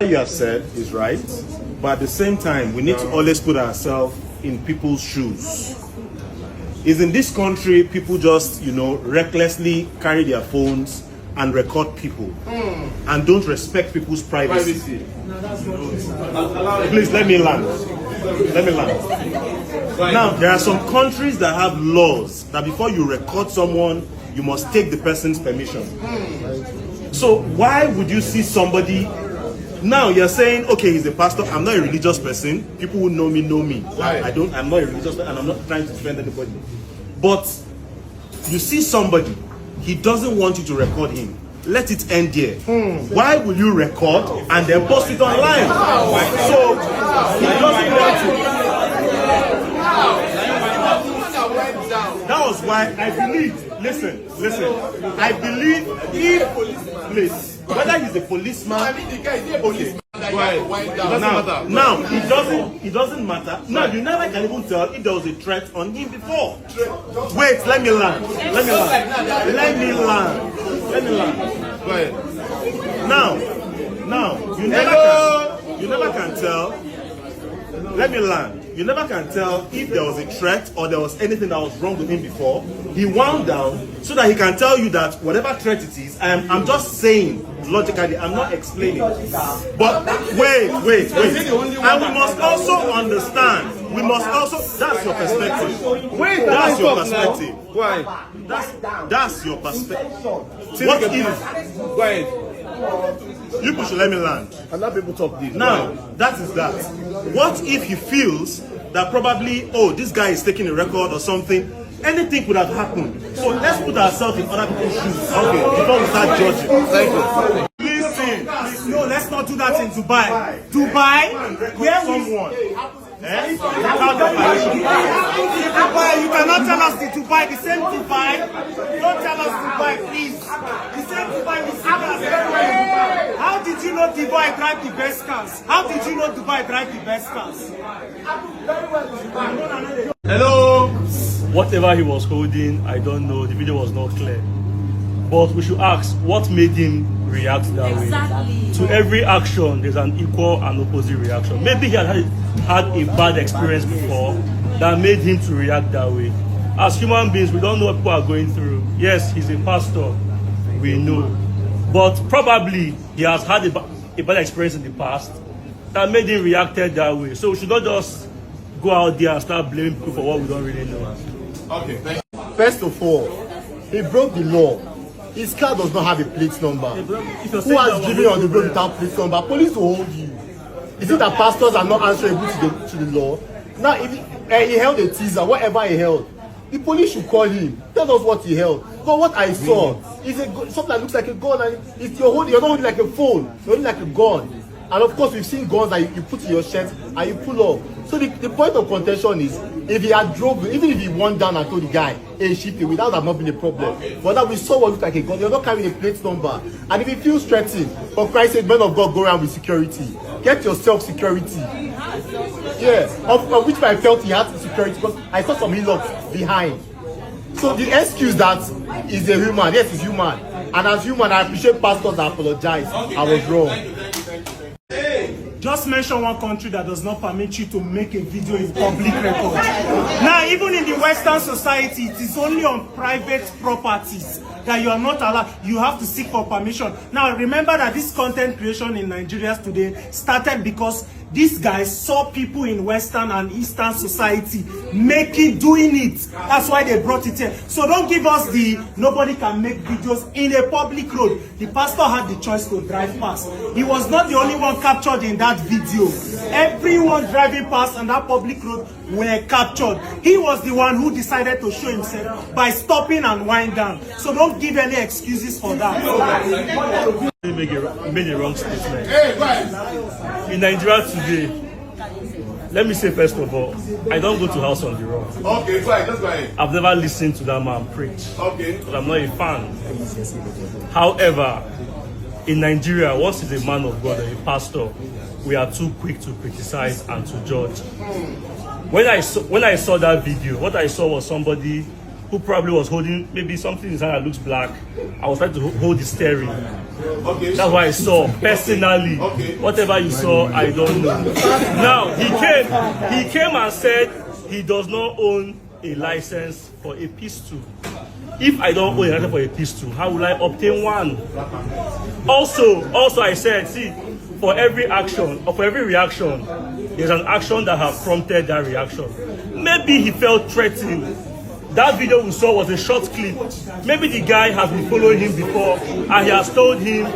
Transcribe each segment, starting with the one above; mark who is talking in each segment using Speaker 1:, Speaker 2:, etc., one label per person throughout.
Speaker 1: What you have said is right, but at the same time, we need to always put ourselves in people's shoes. Is in this country, people just, recklessly carry their phones and record people and don't respect people's privacy. Please let me land. Now, there are some countries that have laws that before you record someone, you must take the person's permission. So why would you see somebody? Now you're saying, okay, he's a pastor. I'm not a religious person. People who know me know me. I'm not a religious person, and I'm not trying to defend anybody. But you see somebody, he doesn't want you to record him. Let it end there. Why will you record and then post it online? So he doesn't want to. That was why I believe. Listen. I believe please, whether he's a policeman, okay. Now it doesn't matter. Now you never can even tell if there was a threat on him before. Wait, let me land. Go ahead. Now you never can tell. Let me land. You never can tell if there was a threat or there was anything that was wrong with him before. He wound down so that he can tell you that whatever threat it is, I'm just saying logically, I'm not explaining. But wait. And we must also understand. That's your perspective. That's your perspective.
Speaker 2: Why?
Speaker 1: That's your perspective. What if?
Speaker 2: Go ahead.
Speaker 1: You should let me land.
Speaker 2: And let people talk this.
Speaker 1: Now, that is that. What if he feels that probably, this guy is taking a record or something? Anything could have happened. So let's put ourselves in other people's shoes. Okay, before we start judging. Thank you.
Speaker 3: Listen, no, let's not do that in Dubai. Dubai, where someone.
Speaker 1: Eh?
Speaker 3: You cannot tell us the Dubai, the same Dubai. Don't tell us Dubai, please. The same Dubai we see that. How did you know Dubai drive the best cars? How did you know Dubai drive the best cars?
Speaker 4: Hello. Whatever he was holding, I don't know. The video was not clear. But we should ask, what made him react that way? To every action, there's an equal and opposite reaction. Maybe he had a bad experience before that made him to react that way. As human beings, we don't know what people are going through. Yes, he's a pastor, we know. But probably he has had a bad experience in the past that made him reacted that way. So we should not just go out there and start blaming people for what we don't really know.
Speaker 2: Okay, thank you.
Speaker 5: First of all, he broke the law. His car does not have a plate number. Who has driven on the road without plate number? Police will hold you. Is it that pastors are not answerable to the law? Now, if he held a teaser, whatever he held, the police should call him. Tell us what he held. But what I saw is something that looks like a gun, and you're not holding like a phone, you're holding like a gun. And of course, we've seen guns that you put in your shirt and you pull off. So the point of contention is, if he had drove, even if he went down and told the guy, hey, ship it, that would have not been a problem. But that we saw what looked like a gun. You're not carrying a plate number. And if he feels threatened, for Christ's sake, men of God, go around with security. Get yourself security. Yeah, of which I felt he had security because I saw some hillocks behind. So the excuse that he's a human, yes, he's human. And as human, I appreciate pastors that apologize. I was wrong.
Speaker 3: Just mention one country that does not permit you to make a video in public record. Now, even in the Western society, it is only on private properties that you are not allowed. You have to seek for permission. Now, remember that this content creation in Nigeria today started because these guys saw people in Western and Eastern society doing it. That's why they brought it here. So don't give us nobody can make videos in a public road. The pastor had the choice to drive past. He was not the only one captured in that video. Everyone driving past on that public road were captured. He was the one who decided to show himself by stopping and wind down. So don't give any excuses for that.
Speaker 4: He made a wrong statement. In Nigeria today, let me say first of all, I don't go to House on the Rock.
Speaker 2: Okay, go ahead, just go ahead.
Speaker 4: I've never listened to that man preach.
Speaker 2: Okay.
Speaker 4: Because I'm not a fan. However, in Nigeria, once he's a man of God or a pastor, we are too quick to criticize and to judge. When I saw that video, what I saw was somebody who probably was holding maybe something inside that looks black. I was trying to hold the steering.
Speaker 2: Okay.
Speaker 4: That's what I saw personally.
Speaker 2: Okay.
Speaker 4: Whatever you saw, I don't know. Now he came and said he does not own a license for a pistol. If I don't own a license for a pistol, how will I obtain one? Also I said, see, for every action or for every reaction, there's an action that has prompted that reaction. Maybe he felt threatened. That video we saw was a short clip. Maybe the guy has been following him before and he has told him.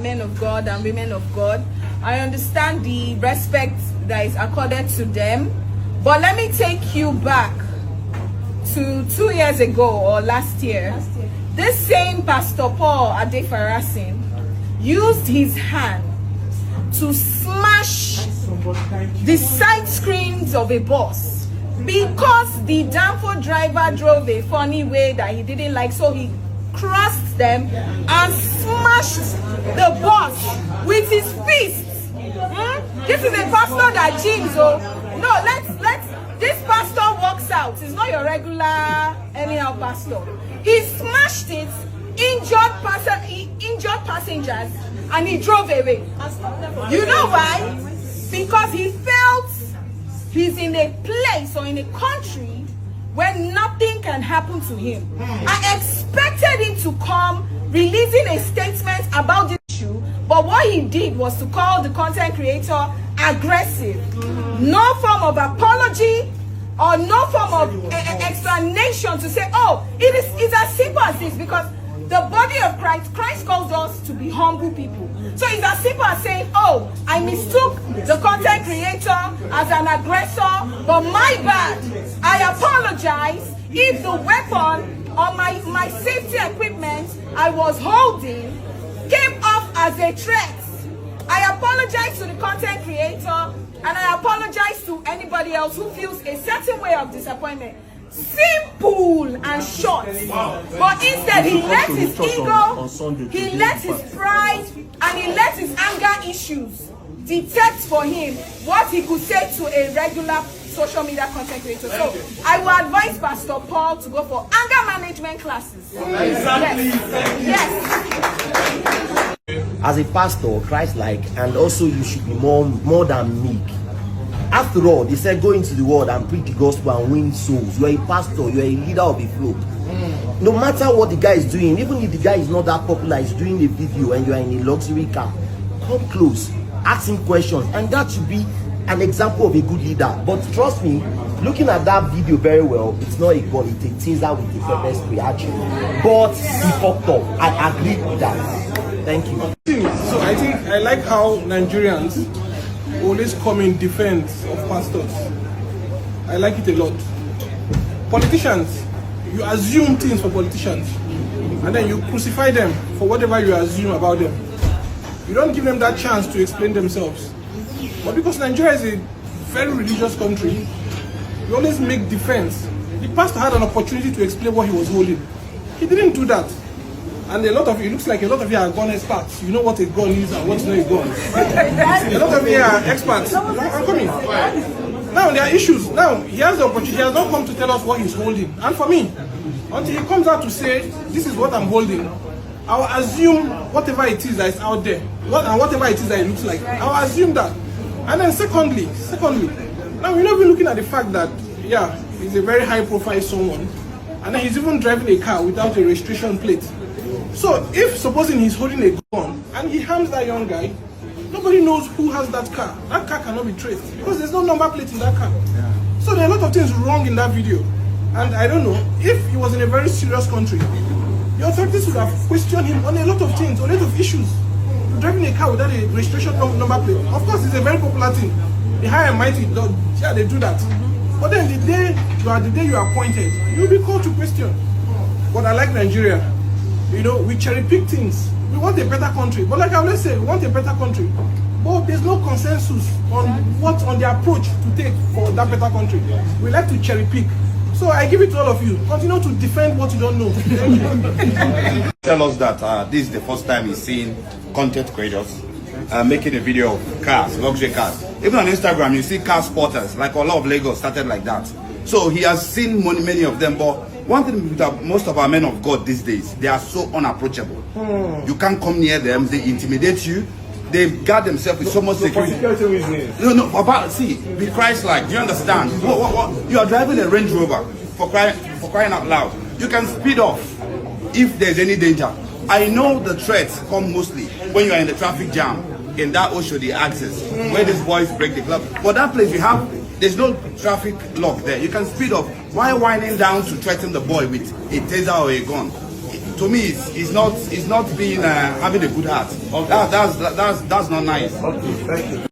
Speaker 6: Men of God and women of God, I understand the respect that is accorded to them, but let me take you back to 2 years ago or last year. This same Pastor Paul Adefarasin used his hand to smash the side screens of a bus because the Danfo driver drove a funny way that he didn't like, so he crossed them and smashed the bus with his fists. This is a pastor that gyms. No, let's this pastor walks out. He's not your regular anyhow pastor. He smashed it, injured passengers, and he drove away. You know why? Because he felt he's in a place or in a country where nothing can happen to him. I expected him to come releasing a statement about this issue, but what he did was to call the content creator aggressive. No form of apology or no form of explanation to say, oh, it's as simple as this, because the body of Christ calls us to be humble people. So it's as simple as saying, oh, I mistook the content creator as an aggressor, but my bad. I apologize if the weapon or my safety equipment I was holding came off as a threat. I apologize to the content creator, and I apologize to anybody else who feels a certain way of disappointment. Simple and short. But instead he let his ego, he let his pride, and he let his anger issues detect for him what he could say to a regular social media content creator. So I will advise Pastor Paul to go for anger management classes. Yes.
Speaker 7: As a pastor, Christ-like, and also you should be more than meek. After all, they said go into the world and preach the gospel and win souls. You are a pastor, you are a leader of a flock. No matter what the guy is doing, even if the guy is not that popular, he's doing a video and you are in a luxury car, come close, ask him questions, and that should be an example of a good leader. But trust me, looking at that video very well, it's not a gun, it's a taser with a pepper spray actually. But he fucked up. I agree with that. Thank you.
Speaker 8: So I think I like how Nigerians always come in defense of pastors. I like it a lot. Politicians, you assume things for politicians and then you crucify them for whatever you assume about them. You don't give them that chance to explain themselves. But because Nigeria is a very religious country, you always make defense. The pastor had an opportunity to explain what he was holding. He didn't do that. And a lot of you, it looks like a lot of you are gun experts. You know what a gun is and what's not a gun. A lot of you are experts. I'm coming. Now there are issues. Now he has the opportunity. He has not come to tell us what he's holding. And for me, until he comes out to say, this is what I'm holding, I'll assume whatever it is that is out there, and whatever it is that it looks like, I'll assume that. And then secondly, now we're not even looking at the fact that, yeah, he's a very high profile someone, and then he's even driving a car without a registration plate. So if supposing he's holding a gun and he harms that young guy, nobody knows who has that car. That car cannot be traced because there's no number plate in that car. So there are a lot of things wrong in that video. And I don't know, if he was in a very serious country, the authorities would have questioned him on a lot of things, on a lot of issues. You're driving a car without a registration number plate. Of course, it's a very popular thing. The high and mighty, yeah, they do that. But then the day you are appointed, you'll be called to question. But I like Nigeria. You know, we cherry pick things. We want a better country. But like I always say, we want a better country. But there's no consensus on the approach to take for that better country. We like to cherry pick. So I give it to all of you. Continue to defend what you don't know.
Speaker 9: Tell us that this is the first time he's seen content creators making a video of cars, luxury cars. Even on Instagram, you see car spotters, like a lot of Lagos started like that. So he has seen many of them, but one thing with most of our men of God these days, they are so unapproachable. You can't come near them, they intimidate you, they guard themselves with so much security.
Speaker 2: Security reasons.
Speaker 9: No, about, see, be Christ-like. Do you understand? What? You are driving a Range Rover for crying out loud. You can speed off if there's any danger. I know the threats come mostly when you are in the traffic jam in that Oshodi axis where these boys break the club. But that place there's no traffic lock there. You can speed up. Why winding down to threaten the boy with a taser or a gun? To me, it's not being having a good heart. Okay. That's not nice.
Speaker 2: Okay, thank you.